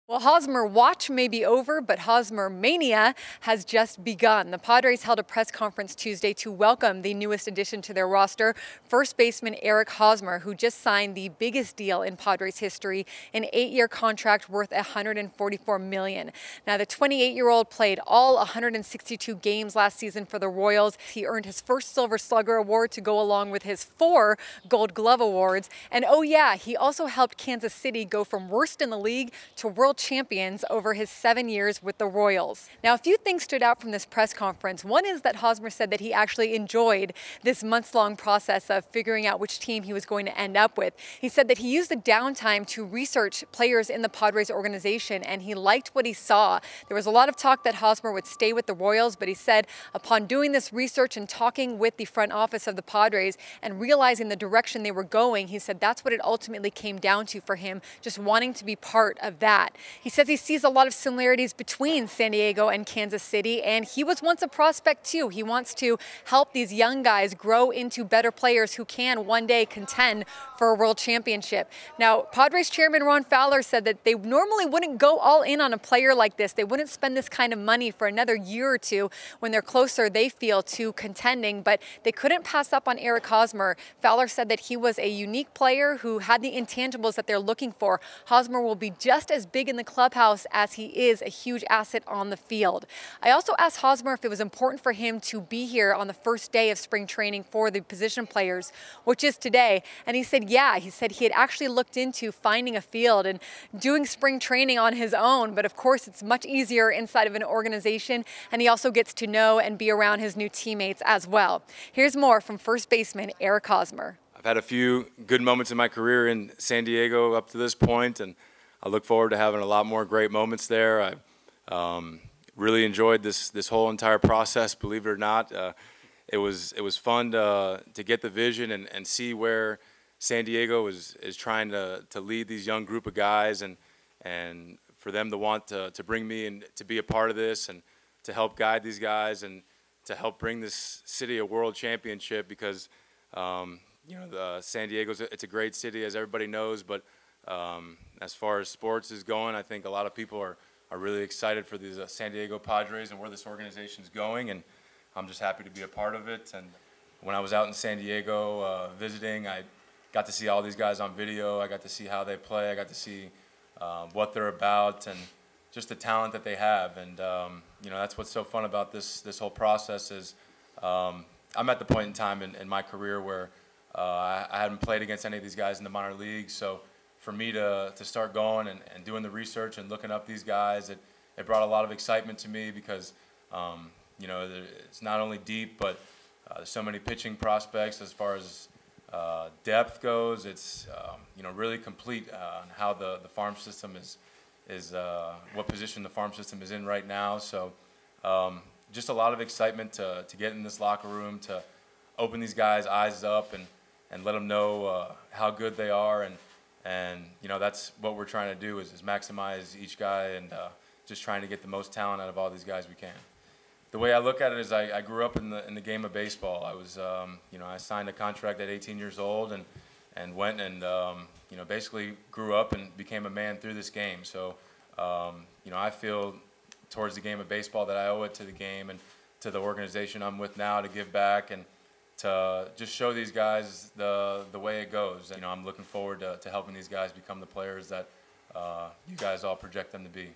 Well, Hosmer watch may be over, but Hosmer mania has just begun. The Padres held a press conference Tuesday to welcome the newest addition to their roster, first baseman Eric Hosmer, who just signed the biggest deal in Padres history, an 8-year contract worth $144 million. Now, the 28-year-old played all 162 games last season for the Royals. He earned his first Silver Slugger award to go along with his 4 Gold Glove awards. And oh yeah, he also helped Kansas City go from worst in the league to world champions over his 7 years with the Royals. Now, a few things stood out from this press conference. One is that Hosmer said that he actually enjoyed this months-long process of figuring out which team he was going to end up with. He said that he used the downtime to research players in the Padres organization, and he liked what he saw. There was a lot of talk that Hosmer would stay with the Royals, but he said upon doing this research and talking with the front office of the Padres and realizing the direction they were going, he said that's what it ultimately came down to for him, just wanting to be part of that. He says he sees a lot of similarities between San Diego and Kansas City, and he was once a prospect too. He wants to help these young guys grow into better players who can one day contend for a world championship. Now, Padres chairman Ron Fowler said that they normally wouldn't go all in on a player like this. They wouldn't spend this kind of money for another year or two when they're closer, they feel, to contending, but they couldn't pass up on Eric Hosmer. Fowler said that he was a unique player who had the intangibles that they're looking for. Hosmer will be just as big in the clubhouse as he is a huge asset on the field. I also asked Hosmer if it was important for him to be here on the first day of spring training for the position players, which is today, and he said yeah. He said he had actually looked into finding a field and doing spring training on his own, but of course it's much easier inside of an organization, and he also gets to know and be around his new teammates as well. Here's more from first baseman Eric Hosmer. I've had a few good moments in my career in San Diego up to this point, and I look forward to having a lot more great moments there. I really enjoyed this whole entire process, believe it or not. It was fun to get the vision and see where San Diego is trying to lead these young group of guys, and for them to want to bring me and to be a part of this and to help guide these guys and to help bring this city a world championship, because you know, San Diego's it's a great city, as everybody knows, but as far as sports is going, I think a lot of people are really excited for these San Diego Padres and where this organization is going, and I'm just happy to be a part of it. And when I was out in San Diego visiting, I got to see all these guys on video. I got to see how they play. I got to see what they're about and just the talent that they have. And you know, that's what's so fun about this whole process is I'm at the point in time in my career where I hadn't played against any of these guys in the minor leagues, so for me to start going and doing the research and looking up these guys, it brought a lot of excitement to me, because you know, it's not only deep, but there's so many pitching prospects as far as depth goes. It's you know, really complete on how the farm system is what position the farm system is in right now. So just a lot of excitement to get in this locker room, to open these guys' eyes up and let them know how good they are, and you know, that's what we're trying to do is maximize each guy and just trying to get the most talent out of all these guys we can. The way I look at it is I grew up in the game of baseball. I was you know, I signed a contract at 18 years old and went and you know, basically grew up and became a man through this game. So you know, I feel towards the game of baseball that I owe it to the game and to the organization I'm with now to give back and to just show these guys the way it goes. And, you know, I'm looking forward to helping these guys become the players that you guys all project them to be.